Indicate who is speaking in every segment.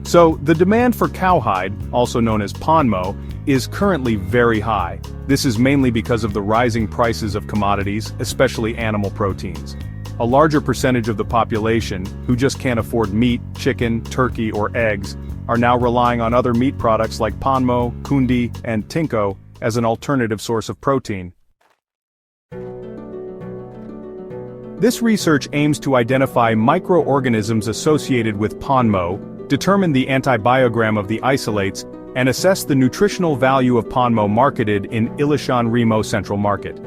Speaker 1: So, the demand for cowhide, also known as Ponmo, is currently very high. This is mainly because of the rising prices of commodities, especially animal proteins. A larger percentage of the population, who just can't afford meat, chicken, turkey, or eggs, are now relying on other meat products like Ponmo, kundi, and tinko as an alternative source of protein. This research aims to identify microorganisms associated with Ponmo, determine the antibiogram of the isolates, and assess the nutritional value of Ponmo marketed in Ilishan Remo Central Market.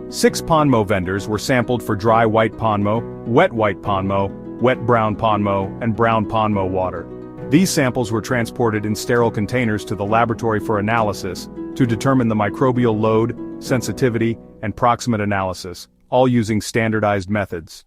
Speaker 1: 6 Ponmo vendors were sampled for dry white Ponmo, wet white Ponmo, wet brown Ponmo, and brown Ponmo water. These samples were transported in sterile containers to the laboratory for analysis to determine the microbial load, sensitivity, and proximate analysis, all using standardized methods.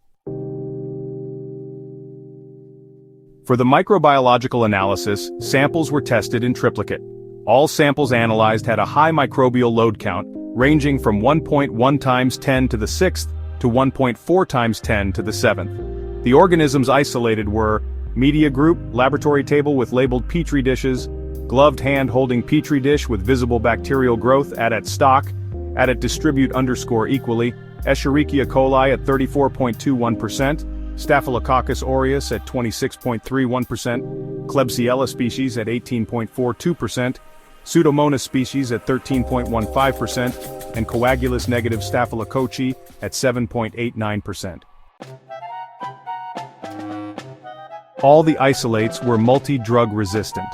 Speaker 1: For the microbiological analysis, samples were tested in triplicate. All samples analyzed had a high microbial load count, ranging from 1.1 times 10 to the 6th to 1.4 times 10 to the 7th. The organisms isolated were media group, laboratory table with labeled petri dishes, gloved hand holding petri dish with visible bacterial growth at stock, distribute _equally, Escherichia coli at 34.21%, Staphylococcus aureus at 26.31%, Klebsiella species at 18.42%, Pseudomonas species at 13.15%, and Coagulus negative Staphylococci at 7.89%. All the isolates were multi-drug resistant.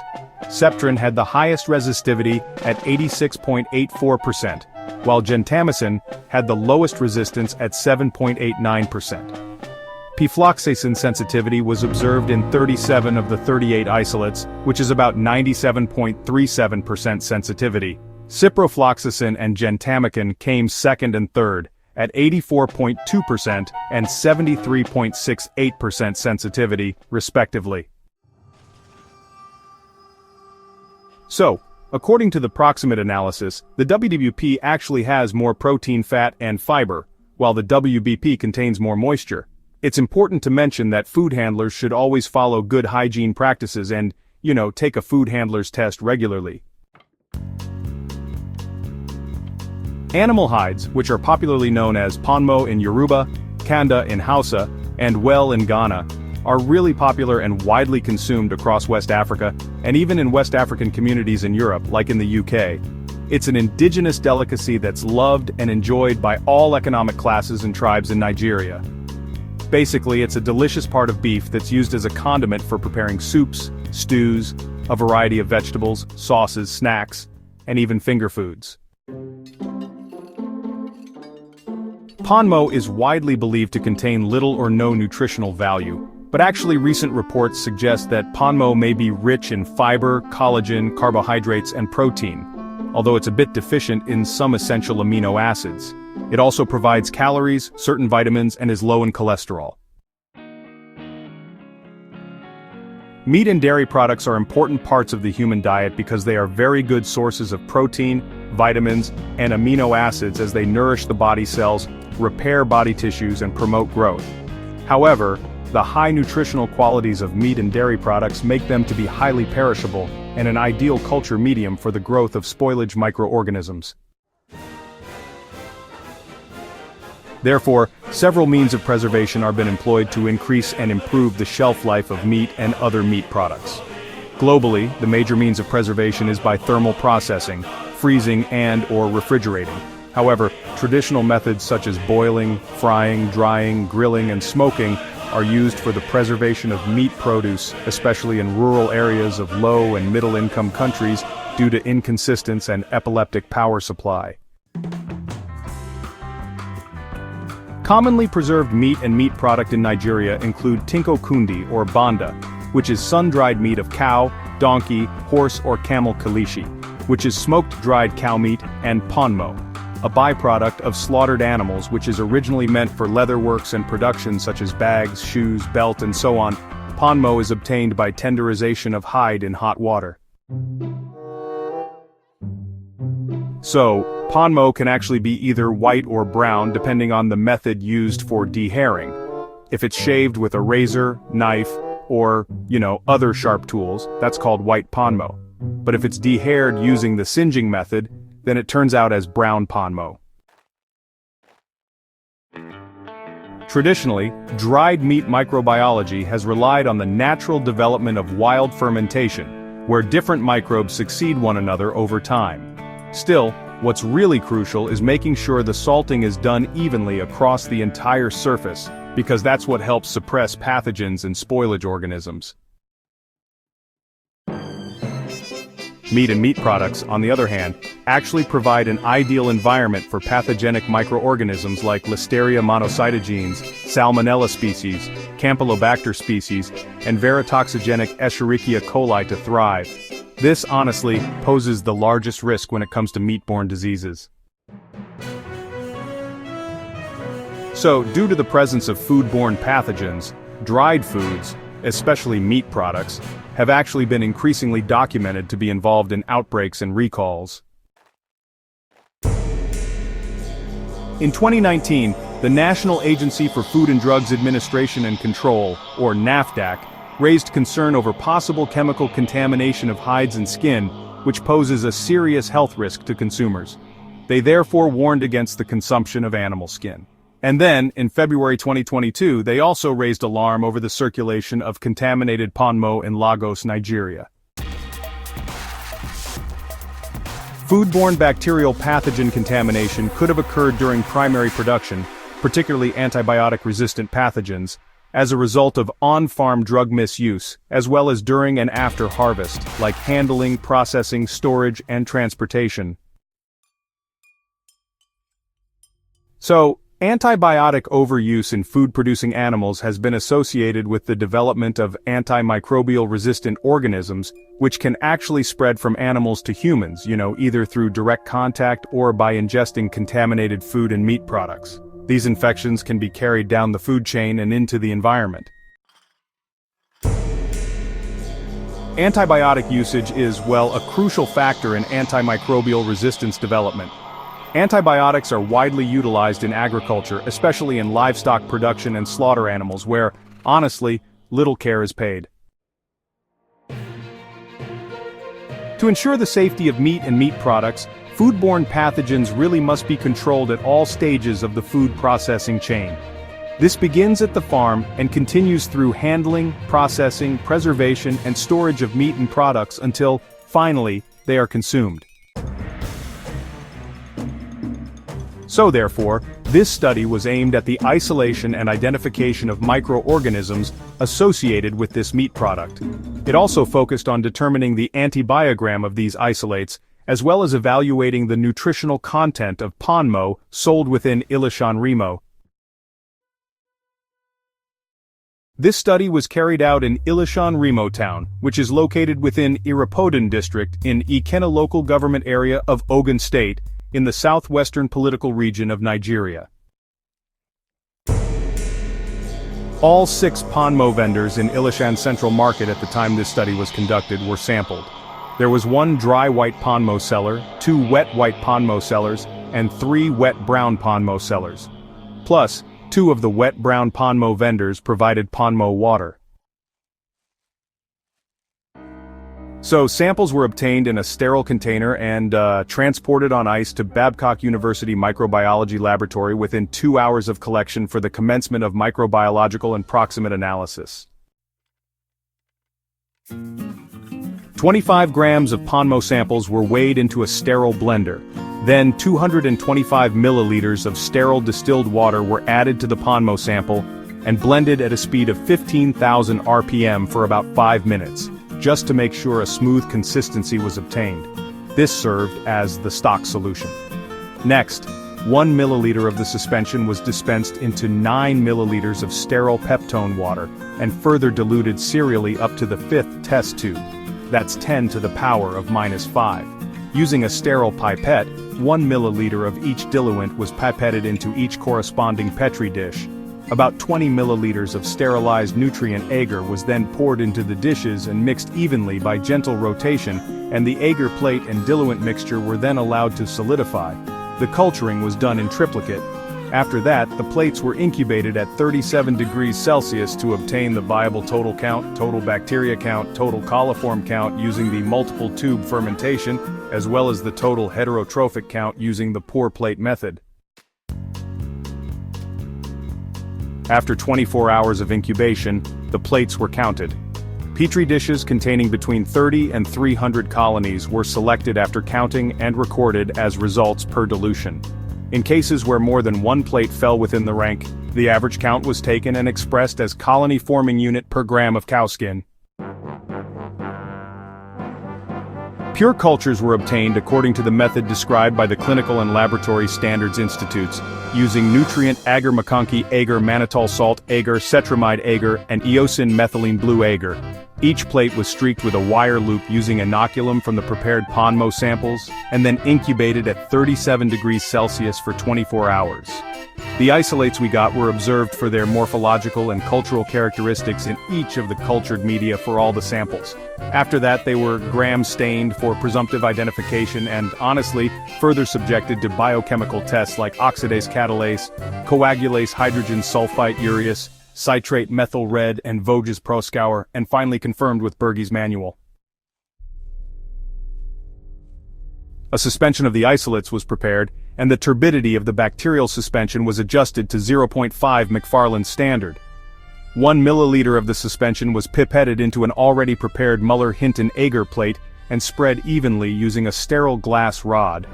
Speaker 1: Septrin had the highest resistivity at 86.84%, while gentamicin had the lowest resistance at 7.89%. Pfloxacin sensitivity was observed in 37 of the 38 isolates, which is about 97.37% sensitivity. Ciprofloxacin and gentamicin came second and third, at 84.2% and 73.68% sensitivity, respectively. So, according to the Proximate analysis, the WWP actually has more protein, fat, and fiber, while the WBP contains more moisture. It's important to mention that food handlers should always follow good hygiene practices and, take a food handler's test regularly. Animal hides, which are popularly known as Ponmo in Yoruba, Kanda in Hausa, and Well in Ghana, are really popular and widely consumed across West Africa, and even in West African communities in Europe, like in the UK. It's an indigenous delicacy that's loved and enjoyed by all economic classes and tribes in Nigeria. Basically, it's a delicious part of beef that's used as a condiment for preparing soups, stews, a variety of vegetables, sauces, snacks, and even finger foods. Ponmo is widely believed to contain little or no nutritional value, but actually recent reports suggest that Ponmo may be rich in fiber, collagen, carbohydrates, and protein, although it's a bit deficient in some essential amino acids. It also provides calories, certain vitamins, and is low in cholesterol. Meat and dairy products are important parts of the human diet because they are very good sources of protein, vitamins, and amino acids as they nourish the body cells, repair body tissues, and promote growth. However, the high nutritional qualities of meat and dairy products make them to be highly perishable and an ideal culture medium for the growth of spoilage microorganisms. Therefore, several means of preservation have been employed to increase and improve the shelf life of meat and other meat products. Globally, the major means of preservation is by thermal processing, freezing and/or refrigerating. However, traditional methods such as boiling, frying, drying, grilling, and smoking are used for the preservation of meat produce, especially in rural areas of low and middle-income countries due to inconsistent and epileptic power supply. Commonly preserved meat and meat product in Nigeria include tinko kundi or banda, which is sun-dried meat of cow, donkey, horse or camel kilishi, which is smoked dried cow meat, and ponmo, a byproduct of slaughtered animals which is originally meant for leatherworks and production such as bags, shoes, belt and so on. Ponmo is obtained by tenderization of hide in hot water. So, Ponmo can actually be either white or brown depending on the method used for dehairing. If it's shaved with a razor, knife, or, other sharp tools, that's called white Ponmo. But if it's de-haired using the singeing method, then it turns out as brown Ponmo. Traditionally, dried meat microbiology has relied on the natural development of wild fermentation, where different microbes succeed one another over time. Still, what's really crucial is making sure the salting is done evenly across the entire surface, because that's what helps suppress pathogens and spoilage organisms. Meat and meat products, on the other hand, actually provide an ideal environment for pathogenic microorganisms like Listeria monocytogenes, Salmonella species, Campylobacter species, and verotoxigenic Escherichia coli to thrive. This, honestly, poses the largest risk when it comes to meat-borne diseases. So, due to the presence of food-borne pathogens, dried foods, especially meat products, have actually been increasingly documented to be involved in outbreaks and recalls. In 2019, the National Agency for Food and Drugs Administration and Control, or NAFDAC, raised concern over possible chemical contamination of hides and skin, which poses a serious health risk to consumers. They therefore warned against the consumption of animal skin. And then, in February 2022, they also raised alarm over the circulation of contaminated Ponmo in Lagos, Nigeria. Foodborne bacterial pathogen contamination could have occurred during primary production, particularly antibiotic-resistant pathogens, as a result of on-farm drug misuse, as well as during and after harvest, like handling, processing, storage, and transportation. So, antibiotic overuse in food-producing animals has been associated with the development of antimicrobial-resistant organisms, which can actually spread from animals to humans, either through direct contact or by ingesting contaminated food and meat products. These infections can be carried down the food chain and into the environment. Antibiotic usage is, a crucial factor in antimicrobial resistance development. Antibiotics are widely utilized in agriculture, especially in livestock production and slaughter animals where, honestly, little care is paid. To ensure the safety of meat and meat products, foodborne pathogens really must be controlled at all stages of the food processing chain. This begins at the farm and continues through handling, processing, preservation, and storage of meat and products until, finally, they are consumed. So therefore, this study was aimed at the isolation and identification of microorganisms associated with this meat product. It also focused on determining the antibiogram of these isolates, as well as evaluating the nutritional content of Ponmo sold within Ilishan Remo. This study was carried out in Ilishan Remo town, which is located within Irapodan district in Ikena local government area of Ogun State, in the southwestern political region of Nigeria. All 6 Ponmo vendors in Ilishan Central Market at the time this study was conducted were sampled. There was 1 dry white Ponmo seller, 2 wet white Ponmo sellers, and 3 wet brown Ponmo sellers. Plus, 2 of the wet brown Ponmo vendors provided Ponmo water. So samples were obtained in a sterile container and transported on ice to Babcock University Microbiology Laboratory within 2 hours of collection for the commencement of microbiological and proximate analysis. 25 grams of Ponmo samples were weighed into a sterile blender. Then 225 milliliters of sterile distilled water were added to the Ponmo sample and blended at a speed of 15,000 RPM for about 5 minutes. Just to make sure a smooth consistency was obtained. This served as the stock solution. Next, 1 milliliter of the suspension was dispensed into 9 milliliters of sterile peptone water, and further diluted serially up to the 5th test tube. That's 10 to the power of -5. Using a sterile pipette, 1 milliliter of each diluent was pipetted into each corresponding Petri dish. About 20 milliliters of sterilized nutrient agar was then poured into the dishes and mixed evenly by gentle rotation, and the agar plate and diluent mixture were then allowed to solidify. The culturing was done in triplicate. After that, the plates were incubated at 37 degrees Celsius to obtain the viable total count, total bacteria count, total coliform count using the multiple tube fermentation, as well as the total heterotrophic count using the pour plate method. After 24 hours of incubation, the plates were counted. Petri dishes containing between 30 and 300 colonies were selected after counting and recorded as results per dilution. In cases where more than one plate fell within the rank, the average count was taken and expressed as colony-forming unit per gram of cow skin. Pure cultures were obtained according to the method described by the Clinical and Laboratory Standards Institutes, using nutrient agar-McConkey agar mannitol salt agar cetramide agar and eosin methylene blue agar. Each plate was streaked with a wire loop using inoculum from the prepared Ponmo samples, and then incubated at 37 degrees Celsius for 24 hours. The isolates we got were observed for their morphological and cultural characteristics in each of the cultured media for all the samples. After that, they were gram-stained for presumptive identification and, honestly, further subjected to biochemical tests like oxidase catalase, coagulase hydrogen sulfite urease, citrate methyl red and Voges proscour, and finally confirmed with Berge's manual. A suspension of the isolates was prepared, and the turbidity of the bacterial suspension was adjusted to 0.5 McFarland standard. 1 milliliter of the suspension was pipetted into an already prepared Muller-Hinton agar plate and spread evenly using a sterile glass rod.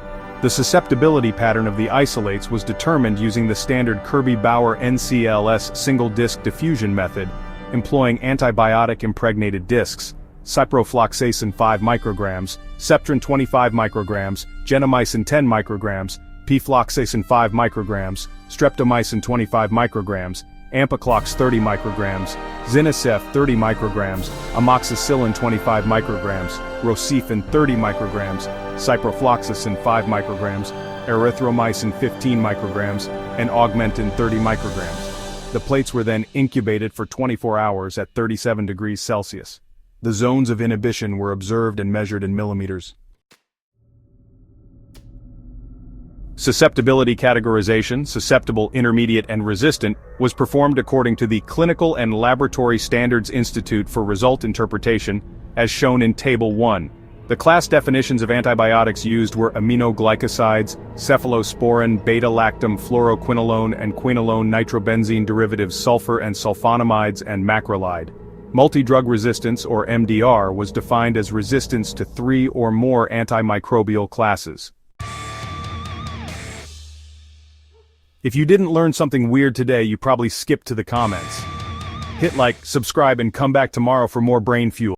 Speaker 1: The susceptibility pattern of the isolates was determined using the standard Kirby-Bauer NCLS single-disc diffusion method, employing antibiotic-impregnated discs, ciprofloxacin 5 micrograms, Septrin 25 micrograms, gentamicin 10 micrograms, pfloxacin 5 micrograms, streptomycin 25 micrograms, ampiclox 30 micrograms, zinacef 30 micrograms, amoxicillin 25 micrograms, rocephin 30 micrograms, ciprofloxacin 5 micrograms, erythromycin 15 micrograms, and augmentin 30 micrograms. The plates were then incubated for 24 hours at 37 degrees Celsius. The zones of inhibition were observed and measured in millimeters. Susceptibility categorization, susceptible, intermediate, and resistant, was performed according to the Clinical and Laboratory Standards Institute for result interpretation, as shown in Table 1. The class definitions of antibiotics used were aminoglycosides, cephalosporin, beta-lactam, fluoroquinolone, and quinolone nitrobenzene derivatives sulfur and sulfonamides and macrolide. Multi-drug resistance, or MDR, was defined as resistance to 3 or more antimicrobial classes. If you didn't learn something weird today, you probably skipped to the comments. Hit like, subscribe, and come back tomorrow for more brain fuel.